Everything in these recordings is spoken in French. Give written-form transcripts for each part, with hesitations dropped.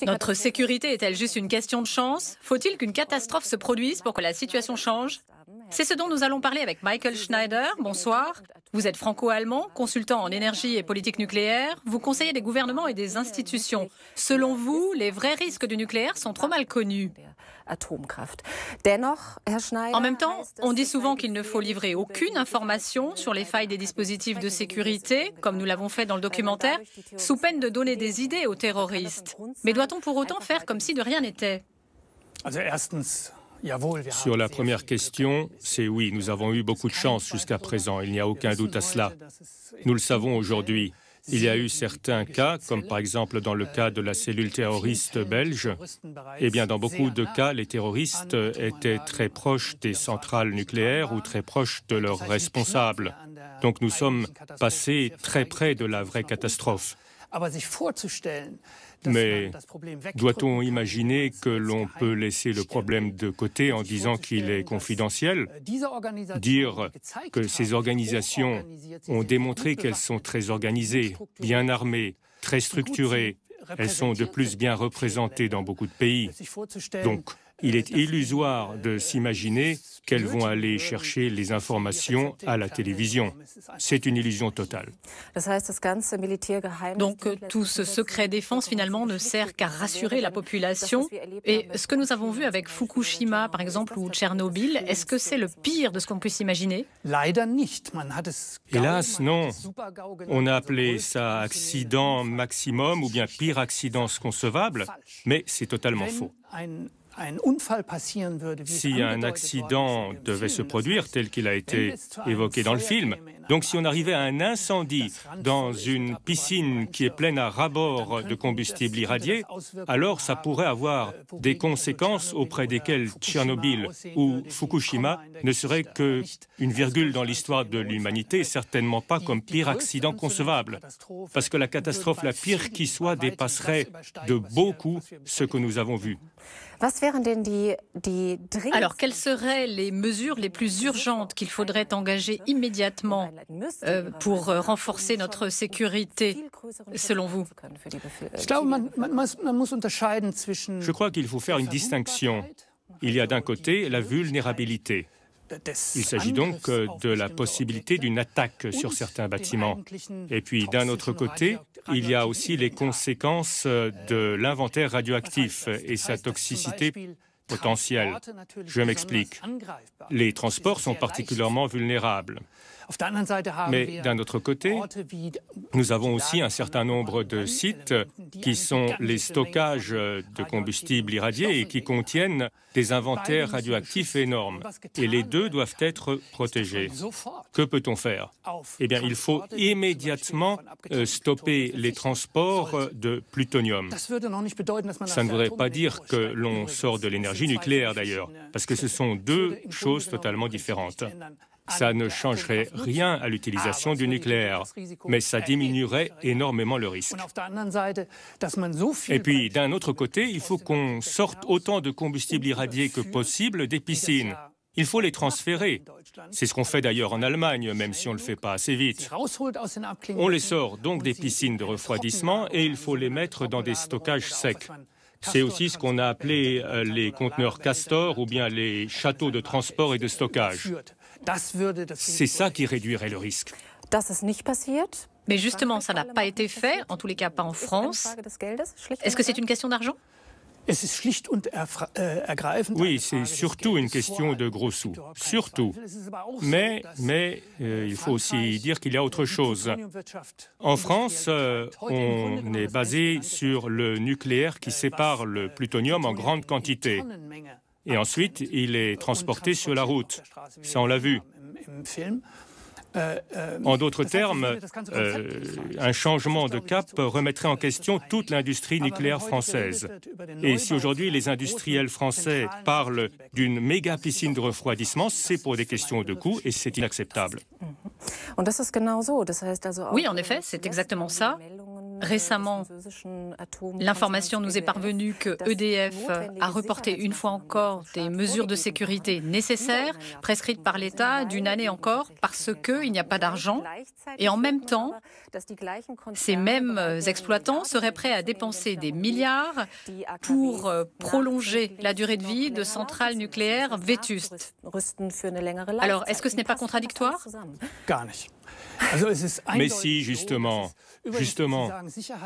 Notre sécurité est-elle juste une question de chance? Faut-il qu'une catastrophe se produise pour que la situation change? C'est ce dont nous allons parler avec Michael Schneider. Bonsoir. Vous êtes franco-allemand, consultant en énergie et politique nucléaire. Vous conseillez des gouvernements et des institutions. Selon vous, les vrais risques du nucléaire sont trop mal connus. En même temps, on dit souvent qu'il ne faut livrer aucune information sur les failles des dispositifs de sécurité, comme nous l'avons fait dans le documentaire, sous peine de donner des idées aux terroristes. Mais doit-on pour autant faire comme si de rien n'était? Sur la première question, c'est oui, nous avons eu beaucoup de chance jusqu'à présent, il n'y a aucun doute à cela. Nous le savons aujourd'hui. Il y a eu certains cas, comme par exemple dans le cas de la cellule terroriste belge. Eh bien, dans beaucoup de cas, les terroristes étaient très proches des centrales nucléaires ou très proches de leurs responsables. Donc nous sommes passés très près de la vraie catastrophe. Mais doit-on imaginer que l'on peut laisser le problème de côté en disant qu'il est confidentiel? Dire que ces organisations ont démontré qu'elles sont très organisées, bien armées, très structurées. Elles sont de plus bien représentées dans beaucoup de pays. Donc, il est illusoire de s'imaginer qu'elles vont aller chercher les informations à la télévision. C'est une illusion totale. Donc tout ce secret défense finalement ne sert qu'à rassurer la population. Et ce que nous avons vu avec Fukushima par exemple ou Tchernobyl, est-ce que c'est le pire de ce qu'on puisse imaginer? Hélas, non. On a appelé ça accident maximum ou bien pire accident concevable, mais c'est totalement faux. Si un accident devait se produire tel qu'il a été évoqué dans le film, donc si on arrivait à un incendie dans une piscine qui est pleine à ras-bord de combustible irradié, alors ça pourrait avoir des conséquences auprès desquelles Tchernobyl ou Fukushima ne seraient qu'une virgule dans l'histoire de l'humanité, certainement pas comme pire accident concevable. Parce que la catastrophe la pire qui soit dépasserait de beaucoup ce que nous avons vu. Alors, quelles seraient les mesures les plus urgentes qu'il faudrait engager immédiatement pour renforcer notre sécurité, selon vous? Je crois qu'il faut faire une distinction. Il y a d'un côté la vulnérabilité. Il s'agit donc de la possibilité d'une attaque sur certains bâtiments. Et puis, d'un autre côté, il y a aussi les conséquences de l'inventaire radioactif et sa toxicité potentielle. Je m'explique. Les transports sont particulièrement vulnérables. Mais d'un autre côté, nous avons aussi un certain nombre de sites qui sont les stockages de combustible irradié et qui contiennent des inventaires radioactifs énormes. Et les deux doivent être protégés. Que peut-on faire? Eh bien, il faut immédiatement stopper les transports de plutonium. Ça ne voudrait pas dire que l'on sort de l'énergie nucléaire d'ailleurs, parce que ce sont deux choses totalement différentes. Ça ne changerait rien à l'utilisation du nucléaire, mais ça diminuerait énormément le risque. Et puis, d'un autre côté, il faut qu'on sorte autant de combustible irradié que possible des piscines. Il faut les transférer. C'est ce qu'on fait d'ailleurs en Allemagne, même si on ne le fait pas assez vite. On les sort donc des piscines de refroidissement et il faut les mettre dans des stockages secs. C'est aussi ce qu'on a appelé les conteneurs Castor ou bien les châteaux de transport et de stockage. C'est ça qui réduirait le risque. Mais justement, ça n'a pas été fait, en tous les cas pas en France. Est-ce que c'est une question d'argent? Oui, c'est surtout une question de gros sous. Surtout. Mais il faut aussi dire qu'il y a autre chose. En France, on est basé sur le nucléaire qui sépare le plutonium en grande quantité. Et ensuite, il est transporté sur la route. Ça, on l'a vu. En d'autres termes, un changement de cap remettrait en question toute l'industrie nucléaire française. Et si aujourd'hui les industriels français parlent d'une méga piscine de refroidissement, c'est pour des questions de coût et c'est inacceptable. Oui, en effet, c'est exactement ça. Récemment, l'information nous est parvenue que EDF a reporté une fois encore des mesures de sécurité nécessaires, prescrites par l'État d'une année encore, parce qu'il n'y a pas d'argent. Et en même temps, ces mêmes exploitants seraient prêts à dépenser des milliards pour prolonger la durée de vie de centrales nucléaires vétustes. Alors, est-ce que ce n'est pas contradictoire? Mais si, justement.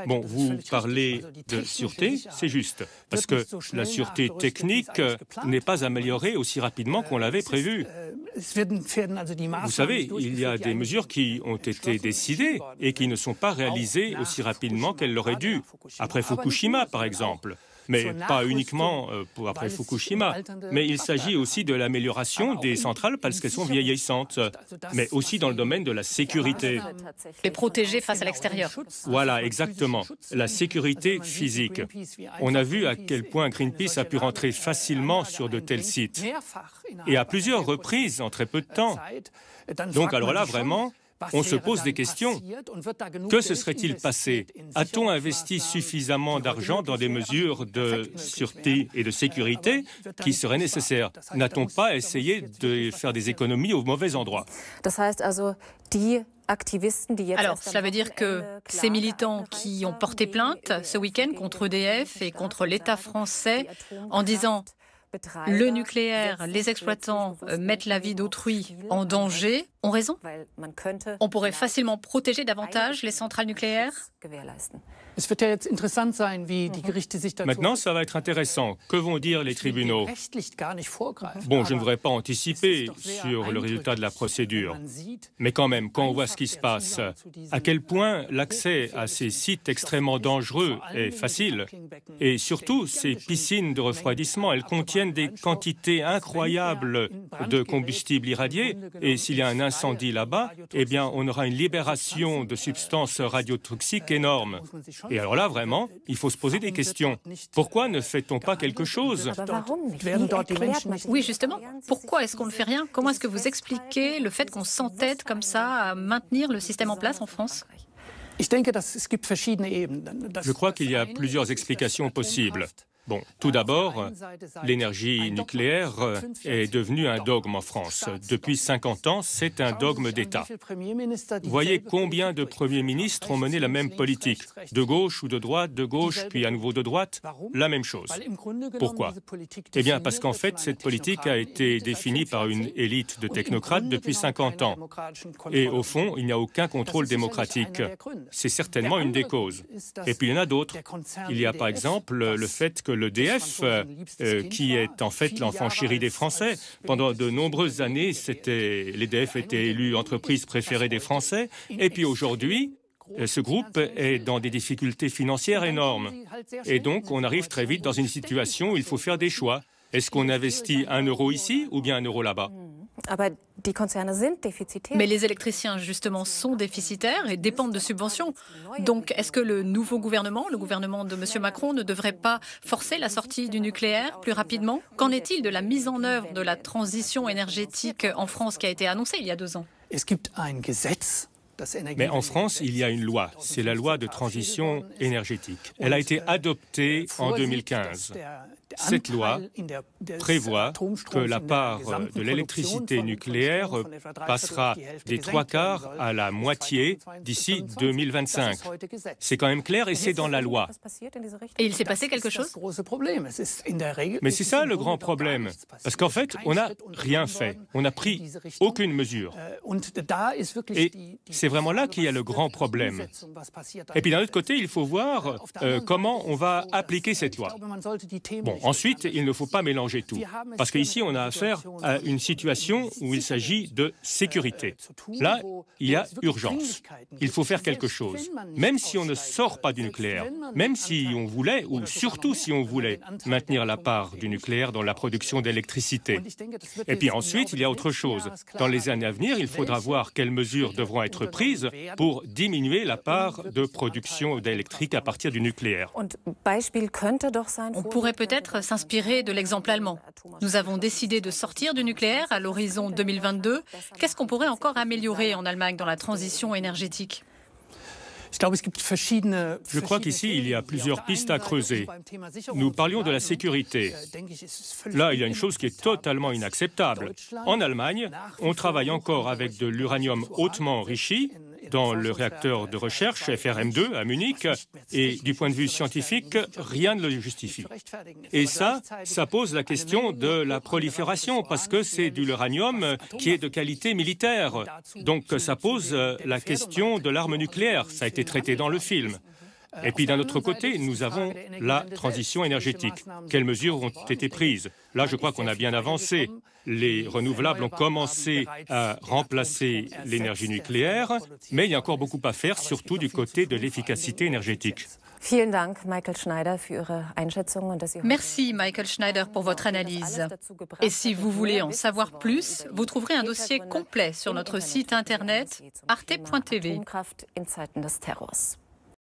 Bon, vous parlez de sûreté, c'est juste, parce que la sûreté technique n'est pas améliorée aussi rapidement qu'on l'avait prévu. Vous savez, il y a des mesures qui ont été décidées et qui ne sont pas réalisées aussi rapidement qu'elles l'auraient dû. Après Fukushima, par exemple. Mais pas uniquement après Fukushima, mais il s'agit aussi de l'amélioration des centrales parce qu'elles sont vieillissantes, mais aussi dans le domaine de la sécurité. Les protéger face à l'extérieur. Voilà, exactement, la sécurité physique. On a vu à quel point Greenpeace a pu rentrer facilement sur de tels sites, et à plusieurs reprises en très peu de temps. Donc alors là, vraiment, on se pose des questions. Que se serait-il passé? A-t-on investi suffisamment d'argent dans des mesures de sûreté et de sécurité qui seraient nécessaires? N'a-t-on pas essayé de faire des économies au mauvais endroit? Alors, cela veut dire que ces militants qui ont porté plainte ce week-end contre EDF et contre l'État français en disant le nucléaire, les exploitants mettent la vie d'autrui en danger, ont raison? On pourrait facilement protéger davantage les centrales nucléaires? Maintenant, ça va être intéressant. Que vont dire les tribunaux? Bon, je ne voudrais pas anticiper sur le résultat de la procédure. Mais quand même, quand on voit ce qui se passe, à quel point l'accès à ces sites extrêmement dangereux est facile. Et surtout, ces piscines de refroidissement, elles contiennent des quantités incroyables de combustible irradié. Et s'il y a un incendie là-bas, eh bien, on aura une libération de substances radiotoxiques énorme. Et alors là, vraiment, il faut se poser des questions. Pourquoi ne fait-on pas quelque chose? Oui, justement. Pourquoi est-ce qu'on ne fait rien? Comment est-ce que vous expliquez le fait qu'on s'entête comme ça à maintenir le système en place en France? Je crois qu'il y a plusieurs explications possibles. Bon, tout d'abord, l'énergie nucléaire est devenue un dogme en France. Depuis 50 ans, c'est un dogme d'État. Voyez combien de premiers ministres ont mené la même politique. De gauche ou de gauche, puis à nouveau de droite, la même chose. Pourquoi? Eh bien, parce qu'en fait, cette politique a été définie par une élite de technocrates depuis 50 ans. Et au fond, il n'y a aucun contrôle démocratique. C'est certainement une des causes. Et puis, il y en a d'autres. Il y a par exemple le fait que l'EDF, qui est en fait l'enfant chéri des Français. Pendant de nombreuses années, l'EDF était élu entreprise préférée des Français. Et puis aujourd'hui, ce groupe est dans des difficultés financières énormes. Et donc, on arrive très vite dans une situation où il faut faire des choix. Est-ce qu'on investit 1 euro ici ou bien 1 euro là-bas? Mais les électriciens, justement, sont déficitaires et dépendent de subventions. Donc, est-ce que le nouveau gouvernement, le gouvernement de M. Macron, ne devrait pas forcer la sortie du nucléaire plus rapidement? Qu'en est-il de la mise en œuvre de la transition énergétique en France qui a été annoncée il y a 2 ans? Mais en France, il y a une loi, c'est la loi de transition énergétique. Elle a été adoptée en 2015. Cette loi prévoit que la part de l'électricité nucléaire passera des 3/4 à la moitié d'ici 2025. C'est quand même clair et c'est dans la loi. Et il s'est passé quelque chose? Mais c'est ça le grand problème. Parce qu'en fait, on n'a rien fait. On n'a pris aucune mesure. Et c'est vraiment là qu'il y a le grand problème. Et puis d'un autre côté, il faut voir comment on va appliquer cette loi. Bon, ensuite, il ne faut pas mélanger tout. Parce qu'ici, on a affaire à une situation où il s'agit de sécurité. Là, il y a urgence. Il faut faire quelque chose. Même si on ne sort pas du nucléaire, même si on voulait, ou surtout si on voulait, maintenir la part du nucléaire dans la production d'électricité. Et puis ensuite, il y a autre chose. Dans les années à venir, il faudra voir quelles mesures devront être prises pour diminuer la part de production d'électrique à partir du nucléaire. On pourrait peut-être s'inspirer de l'exemple allemand. Nous avons décidé de sortir du nucléaire à l'horizon 2022. Qu'est-ce qu'on pourrait encore améliorer en Allemagne dans la transition énergétique? Je crois qu'ici, il y a plusieurs pistes à creuser. Nous parlions de la sécurité. Là, il y a une chose qui est totalement inacceptable. En Allemagne, on travaille encore avec de l'uranium hautement enrichi dans le réacteur de recherche FRM2 à Munich, et du point de vue scientifique, rien ne le justifie. Et ça pose la question de la prolifération, parce que c'est de l'uranium qui est de qualité militaire. Donc ça pose la question de l'arme nucléaire, ça a été traité dans le film. Et puis d'un autre côté, nous avons la transition énergétique. Quelles mesures ont été prises? Là, je crois qu'on a bien avancé. Les renouvelables ont commencé à remplacer l'énergie nucléaire, mais il y a encore beaucoup à faire, surtout du côté de l'efficacité énergétique. Merci Michael Schneider pour votre analyse. Et si vous voulez en savoir plus, vous trouverez un dossier complet sur notre site internet arte.tv.